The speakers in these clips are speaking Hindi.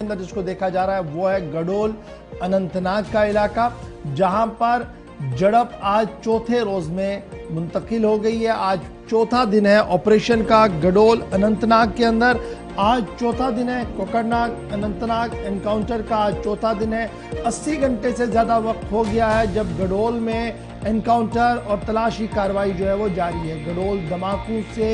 अंदर जिसको देखा जा रहा है वो है गडोल अनंतनाग का इलाका, जहां पर झड़प आज चौथे रोज में मुंतकिल हो गई है। आज चौथा दिन है ऑपरेशन का गडोल अनंतनाग के अंदर। आज चौथा दिन है कोकरनाग अनंतनाग एनकाउंटर का, आज चौथा दिन है। 80 घंटे से ज्यादा वक्त हो गया है जब गडोल में एनकाउंटर और तलाशी कार्रवाई जो है वो जारी है। गडोल धमाकों से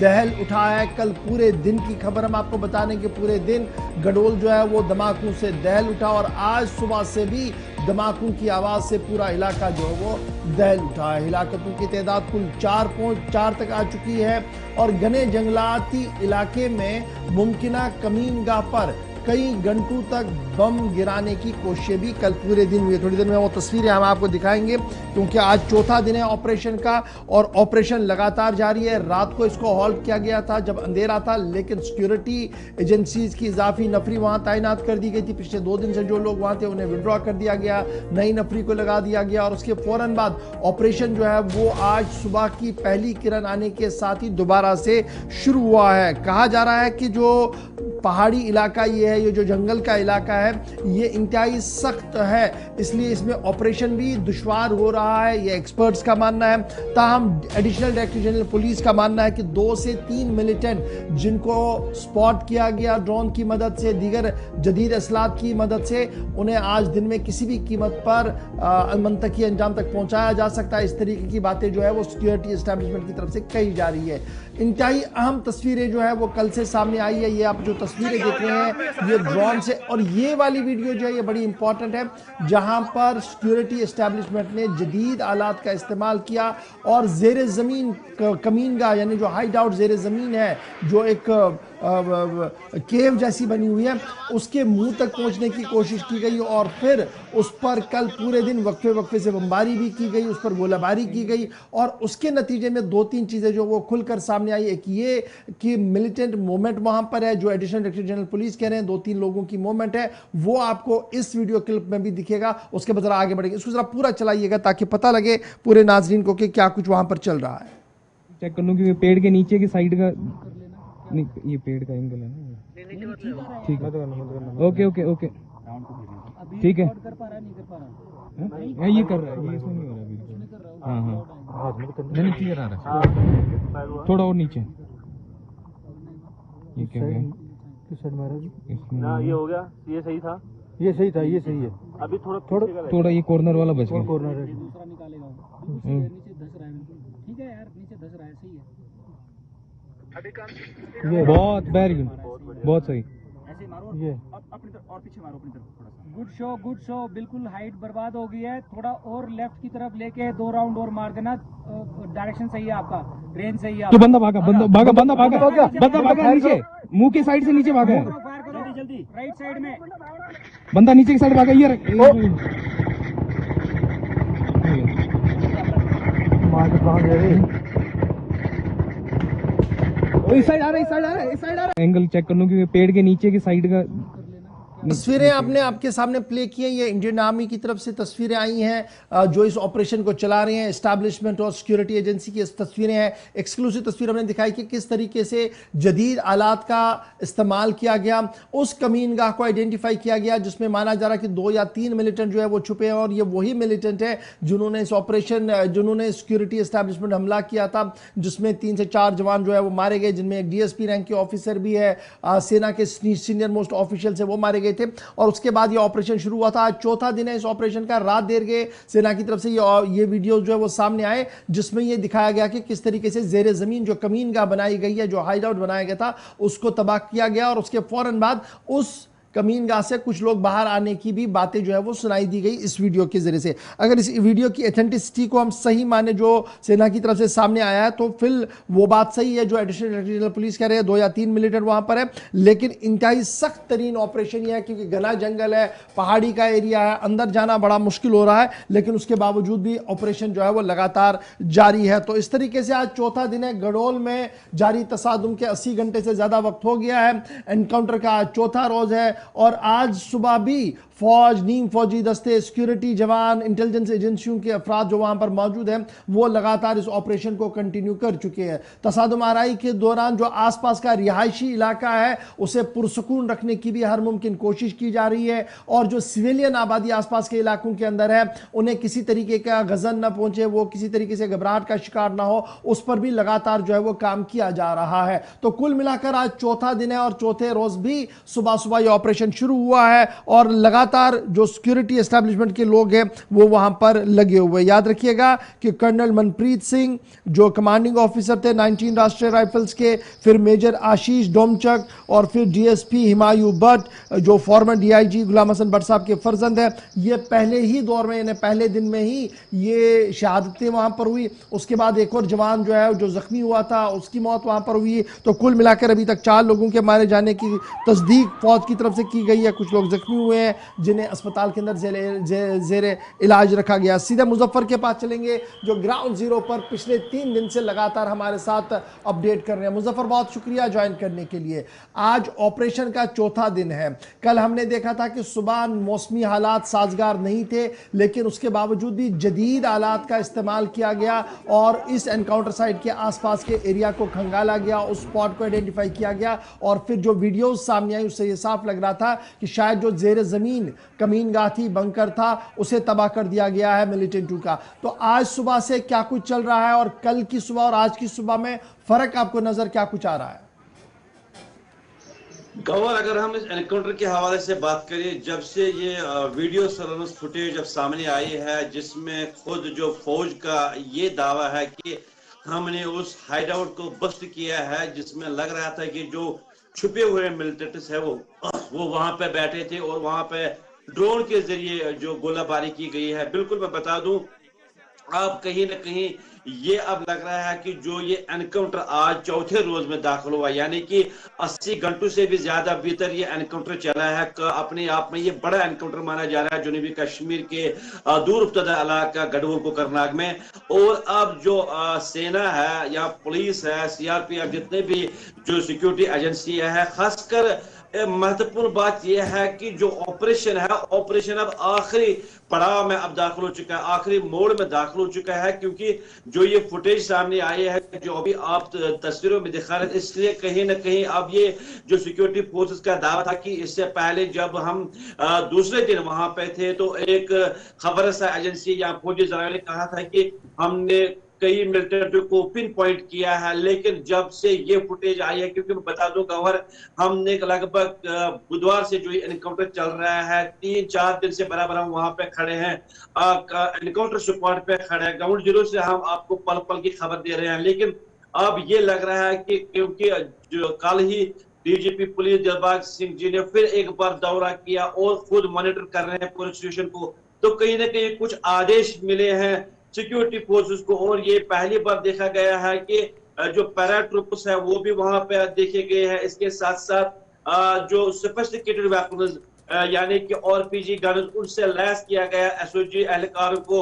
दहल उठा है। कल पूरे दिन की खबर हम आपको बताने के पूरे दिन गडोल जो है वो धमाकों से दहल उठा, और आज सुबह से भी धमाकों की आवाज से पूरा इलाका जो है वो दहल उठा है। हिलाकतों की तादाद कुल 4.4 तक आ चुकी है, और घने जंगलाती इलाके में मुमकिना कमीनगाह पर कई घंटों तक बम गिराने की कोशिशें भी कल पूरे दिन हुई। थोड़ी देर में वो तस्वीरें हम आपको दिखाएंगे, क्योंकि आज चौथा दिन है ऑपरेशन का और ऑपरेशन लगातार जारी है। रात को इसको हॉल्ट किया गया था जब अंधेरा था, लेकिन सिक्योरिटी एजेंसीज की इजाफी नफरी वहां तैनात कर दी गई थी। पिछले 2 दिन से जो लोग वहां थे उन्हें विड्रॉ कर दिया गया, नई नफरी को लगा दिया गया, और उसके फौरन बाद ऑपरेशन जो है वो आज सुबह की पहली किरण आने के साथ ही दोबारा से शुरू हुआ है। कहा जा रहा है कि जो पहाड़ी इलाका ये है, ये जो जंगल का इलाका है, ये इंतहाई सख्त है, इसलिए इसमें ऑपरेशन भी दुश्वार हो रहा है, ये एक्सपर्ट्स का मानना है। ताहम एडिशनल डायरेक्टर जनरल पुलिस का मानना है कि 2 से 3 मिलिटेंट जिनको स्पॉट किया गया ड्रोन की मदद से, दीगर जदीद असलात की मदद से, उन्हें आज दिन में किसी भी कीमत पर मंतकी अंजाम तक पहुंचाया जा सकता है। इस तरीके की बातें जो है वो सिक्योरिटी एस्टेब्लिशमेंट की तरफ से कही जा रही है। इंतहाई अहम तस्वीरें जो है वो कल से सामने आई है। ये आप जो तस्वीरें देख रहे हैं ये ड्रोन से, और ये वाली वीडियो जो है ये बड़ी इंपॉर्टेंट है, जहां पर सिक्योरिटी एस्टेब्लिशमेंट ने जदीद आलात का इस्तेमाल किया और जेर ज़मीन कमीनगाह, यानी जो हाइड आउट जेर ज़मीन है, जो एक केव जैसी बनी हुई है, उसके मुंह तक पहुंचने की कोशिश की गई, और फिर उस पर कल पूरे दिन वक्फे वक्फे से बमबारी भी की गई, उस पर गोलाबारी की गई, और उसके नतीजे में 2-3 चीज़ें जो वो खुलकर सामने आई। एक ये कि मिलिटेंट मूवमेंट वहां पर है, जो एडिशनल डायरेक्टर जनरल पुलिस कह रहे हैं 2-3 लोगों की मूवमेंट है, वो आपको इस वीडियो क्लिप में भी दिखेगा। उसके बाद जरा आगे बढ़ेंगे, इसको जरा पूरा चलाइएगा ताकि पता लगे पूरे नाजरीन को कि क्या कुछ वहां पर चल रहा है। चेक कर लूं कि पेड़ के नीचे की साइड का नहीं, ये पेड़ का एंगल है ना, ठीक है। ओके ओके ओके ठीक है। ये कर रहा है, ये इसमें नहीं हो रहा बिल्कुल। हाँ हाँ नहीं क्लियर आ रहा है, थोड़ा और नीचे। ये क्या है, किस साइड मारा जी? ना ये हो गया, ये सही था, ये सही था, ये सही है। अभी थोड़ा ये कॉर्नर वाला बच गया। कॉर्नर है, दूसरा निकालेगा, नीचे धस रहा है। ठीक है यार, नीचे धस रहा है, सही है। ये बहुत वेरी गुड, बहुत सही। ऐसे मारो, ये अपनी तरफ और पीछे मारो, अपनी तरफ थोड़ा सा। Good show. बिल्कुल हाइट बर्बाद हो गई है, थोड़ा और लेफ्ट की तरफ लेके 2 राउंड और मार देना। डायरेक्शन सही है आपका, रेंज सही है। तो बंदा भागा नीचे, मुंह की साइड से नीचे भागा, जल्दी राइट साइड में बंदा नीचे की साइड भागा। ये इस साइड आ रहा है। एंगल चेक कर लूं कि पेड़ के नीचे की साइड का। तस्वीरें आपने आपके सामने प्ले की हैं, ये इंडियन आर्मी की तरफ से तस्वीरें आई हैं जो इस ऑपरेशन को चला रहे हैं, एस्टैब्लिशमेंट और सिक्योरिटी एजेंसी की तस्वीरें हैं। एक्सक्लूसिव तस्वीर हमने दिखाई कि किस तरीके से जदीद आलात का इस्तेमाल किया गया, उस कमीनगाह को आइडेंटिफाई किया गया जिसमें माना जा रहा है कि 2 या 3 मिलिटेंट जो है वो छुपे हैं, और ये वही मिलिटेंट है जिन्होंने इस ऑपरेशन, जिन्होंने सिक्योरिटी एस्टैब्लिशमेंट हमला किया था, जिसमें 3 से 4 जवान जो है वो मारे गए, जिनमें एक DSP रैंक के ऑफिसर भी है, सेना के सीनियर मोस्ट ऑफिशियल से वो मारे गए थे, और उसके बाद ये ऑपरेशन शुरू हुआ था। आज चौथा दिन है इस ऑपरेशन का। रात देर के सेना की तरफ से ये वीडियो जो है वो सामने आए, जिसमें ये दिखाया गया कि किस तरीके से जेर जमीन जो कमीनगाह बनाई गई है, जो हाइड आउट बनाया गया था, उसको तबाह किया गया, और उसके फौरन बाद उस कमीनगाह से कुछ लोग बाहर आने की भी बातें जो है वो सुनाई दी गई इस वीडियो के जरिए से। अगर इस वीडियो की एथेंटिसिटी को हम सही माने, जो सेना की तरफ से सामने आया है, तो फिर वो बात सही है जो एडिशनल डायरेक्टर जनरल पुलिस कह रहे हैं, 2 या 3 मिलिटेंट वहां पर है, लेकिन इंतहाई सख्त तरीन ऑपरेशन यह है क्योंकि घना जंगल है, पहाड़ी का एरिया है, अंदर जाना बड़ा मुश्किल हो रहा है, लेकिन उसके बावजूद भी ऑपरेशन जो है वो लगातार जारी है। तो इस तरीके से आज चौथा दिन है, गडोल में जारी तसादुम के 80 घंटे से ज्यादा वक्त हो गया है, एनकाउंटर का आज चौथा रोज है, और आज सुबह भी फौज, नीम फौजी दस्ते, सिक्योरिटी जवान, इंटेलिजेंस एजेंसियों के अफराद जो वहां पर मौजूद हैं वो लगातार इस ऑपरेशन को कंटिन्यू कर चुके हैं। तसादुम आराई के दौरान जो आसपास का रिहायशी इलाका है उसे पुरसकून रखने की भी हर मुमकिन कोशिश की जा रही है, और जो सिविलियन आबादी आसपास के इलाकों के अंदर है उन्हें किसी तरीके का गजन न पहुंचे, वो किसी तरीके से घबराहट का शिकार ना हो, उस पर भी लगातार जो है वो काम किया जा रहा है। तो कुल मिलाकर आज चौथा दिन है और चौथे रोज भी सुबह सुबह ये ऑपरेशन शुरू हुआ है और लगातार जो सिक्योरिटी एस्टैब्लिशमेंट के लोग हैं वो वहां पर लगे हुए। याद रखिएगा कि कर्नल मनप्रीत सिंह जो कमांडिंग ऑफिसर थे 19 राष्ट्रीय राइफल्स के, फिर मेजर आशीष डोमचक और फिर डीएसपी हिमायू भट्ट जो फॉर्मर डीआईजी गुलाम हसन भट्ट साहब के फर्जंद है, ये पहले ही दौर में, इन्हें पहले दिन में ही ये शहादतें वहां पर हुई। उसके बाद एक और जवान जो है जो जख्मी हुआ था उसकी मौत वहां पर हुई। तो कुल मिलाकर अभी तक 4 लोगों के मारे जाने की तस्दीक फौज की तरफ से की गई है। कुछ लोग जख्मी हुए हैं जिन्हें अस्पताल के अंदर जेर इलाज रखा गया। सीधे मुजफ्फर के पास चलेंगे जो ग्राउंड जीरो पर पिछले 3 दिन से लगातार हमारे साथ अपडेट कर रहे हैं। मुजफ्फर, बहुत शुक्रिया ज्वाइन करने के लिए। आज ऑपरेशन का चौथा दिन है। कल हमने देखा था कि सुबह मौसमी हालात साजगार नहीं थे, लेकिन उसके बावजूद भी जदीद आलात का इस्तेमाल किया गया और इस एनकाउंटर साइट के आसपास के एरिया को खंगाला गया, उस स्पॉट को आइडेंटिफाई किया गया और फिर जो वीडियोज सामने आई उससे यह साफ लग रहा था कि शायद जो जेर जमीन कमीनगाह थी, बंकर था, उसे तबाह कर दिया गया है मिलिटेंटों का। तो आज सुबह से क्या कुछ चल रहा है और कल की सुबह और आज की सुबह में फर्क आपको नजर क्या कुछ आ रहा है? गौर, अगर हम इस एनकाउंटर के हवाले से बात करें, जब से ये वीडियो सर्वेलेंस फुटेज जब सामने आई है जिसमें खुद जो फौज का ये दावा है कि हमने उस हाइड आउट को बस्ट किया है, जिसमें लग रहा था कि जो छुपे हुए मिलिटेंट्स है वो वहां पे बैठे थे और वहां पे ड्रोन के जरिए जो गोलाबारी की गई है। बिल्कुल मैं बता दूं, अब कहीं ना कहीं ये अब लग रहा है कि जो ये एनकाउंटर आज चौथे रोज में दाखिल हुआ, यानी कि 80 घंटों से भी ज्यादा भीतर ये एनकाउंटर चला है। अपने आप में ये बड़ा एनकाउंटर माना जा रहा है जनूबी कश्मीर के दूर उफ्तादा इलाका गढ़वाल को करनाग में। और अब जो सेना है या पुलिस है, सीआरपीएफ, जितने भी जो सिक्योरिटी एजेंसी है, खासकर महत्वपूर्ण बात यह है कि जो ऑपरेशन है, ऑपरेशन अब आखिरी पड़ाव में अब दाखिल हो चुका है, आखिरी मोड़ में दाखिल हो चुका है, क्योंकि जो ये फुटेज सामने आई है जो अभी आप तस्वीरों में दिखा रहे हैं, इसलिए कहीं ना कहीं अब ये जो सिक्योरिटी फोर्सेस का दावा था कि इससे पहले जब हम दूसरे दिन वहां पे थे तो एक खबर एजेंसी या फौजी जराये ने कहा था कि हमने कई मिलिटेंटों को पिन पॉइंट किया है, लेकिन जब से ये फुटेज आई है, क्योंकि मैं बता दूं गौहर, हमने लगभग बुधवार से जो एनकाउंटर चल रहा है 3-4 दिन से बराबर हम वहां पे खड़े हैं, एनकाउंटर स्पॉट पे खड़े हैं, ग्राउंड जीरो से हम आपको पल पल की खबर दे रहे हैं। लेकिन अब ये लग रहा है कि क्योंकि जो कल ही डीजीपी पुलिस दिलबाग सिंह जी ने फिर एक बार दौरा किया और खुद मॉनिटर कर रहे हैं पूरे सिचुएशन को, तो कहीं ना कहीं कुछ आदेश मिले हैं सिक्योरिटी फोर्सेस को। और ये पहली बार देखा गया है कि जो पैरा ट्रूप्स है वो भी वहां पे देखे गए हैं। इसके साथ साथ जो सोफिस्टिकेटेड वेपन्स यानी कि आरपीजी गन्स, उनसे लैस किया गया एसओजी एहलकारों को।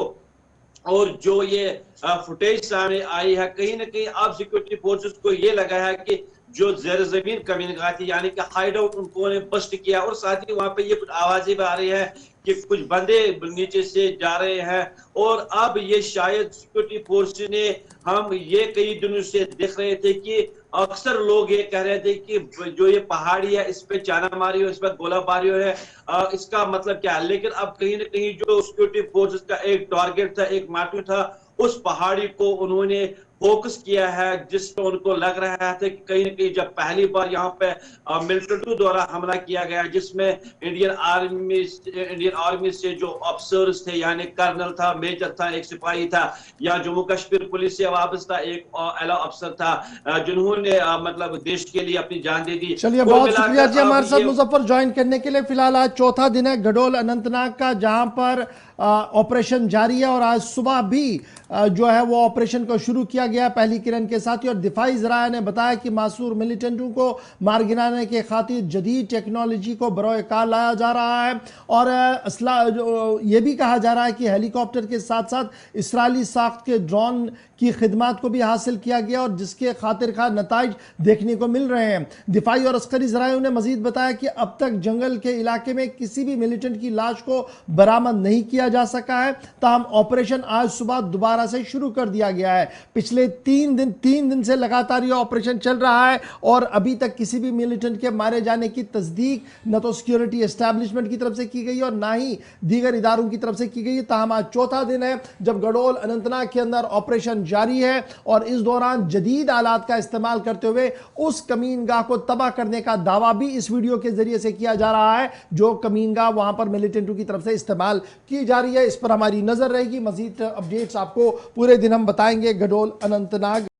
और जो ये फुटेज सामने आई है, कहीं ना कहीं अब सिक्योरिटी फोर्सेस को ये लगा है कि जो जेर जमीन कमीनगाह थी यानी कि हाइड आउट उनको ने बस्ट किया। और साथ ही वहां पे ये कुछ आवाजें भी आ रही है कि कुछ बंदे नीचे से जा रहे हैं। और अब ये शायद सिक्योरिटी फोर्स ने, हम ये कई दिनों से देख रहे थे कि अक्सर लोग ये कह रहे थे कि जो ये पहाड़ी है इस पे चाना मारी हो, इस पर गोलाबारी हो है, इसका मतलब क्या है। लेकिन अब कहीं ना कहीं जो सिक्योरिटी फोर्सेस का एक टारगेट था, एक मोटिव था, उस पहाड़ी को उन्होंने फोकस किया है, जिसमें उनको लग रहा था कि कहीं ना कहीं जब पहली बार यहाँ पे मिलिटेंटों द्वारा हमला किया गया, जिसमें इंडियन आर्मी से जो अफसर्स थे, यानी कर्नल था, मेजर था, एक सिपाही था, या जम्मू कश्मीर पुलिस से वाबस्ता एक आला अफसर था, जिन्होंने मतलब देश के लिए अपनी जान दे दी। चलिए, बहुत शुक्रिया जी हमारे साथ मुजफ्फर ज्वाइन करने के लिए। फिलहाल आज चौथा दिन है गडोल अनंतनाग का, जहां पर ऑपरेशन जारी है और आज सुबह भी जो है वो ऑपरेशन को शुरू किया गया पहली किरण के साथ ही। और दिफाई ज़राया ने बताया कि मासूर मिलिटेंटों को मार गिराने के खातिर जदीद टेक्नोलॉजी को बरोए कार लाया जा रहा है। और ये भी कहा जा रहा है कि हेलीकॉप्टर के साथ साथ इसराइली साख्त के ड्रोन की खिदमात को भी हासिल किया गया और जिसके खातिर खा नताइज देखने को मिल रहे हैं। दिफाई और अस्करी ज़राए ने मजीद बताया कि अब तक जंगल के इलाके में किसी भी मिलिटेंट की लाश को बरामद नहीं किया जा सका है। ताहम ऑपरेशन आज सुबह दोबारा से शुरू कर दिया गया है। पिछले तीन दिन से लगातार यह ऑपरेशन चल रहा है और अभी तक किसी भी मिलिटेंट के मारे जाने की तस्दीक न तो सिक्योरिटी एस्टैब्लिशमेंट की तरफ से की गई और ना ही दीगर इदारों की तरफ से की गई है। ताहम आज चौथा दिन है जब गडोल अनंतनाग के अंदर ऑपरेशन जारी है और इस दौरान जदीद आलात का इस्तेमाल करते हुए उस कमीनगाह को तबाह करने का दावा भी इस वीडियो के जरिए से किया जा रहा है जो कमीनगाह वहां पर मिलिटेंटों की तरफ से इस्तेमाल की जा रही है। इस पर हमारी नजर रहेगी। मजीद अपडेट्स आपको पूरे दिन हम बताएंगे। गडोल अनंतनाग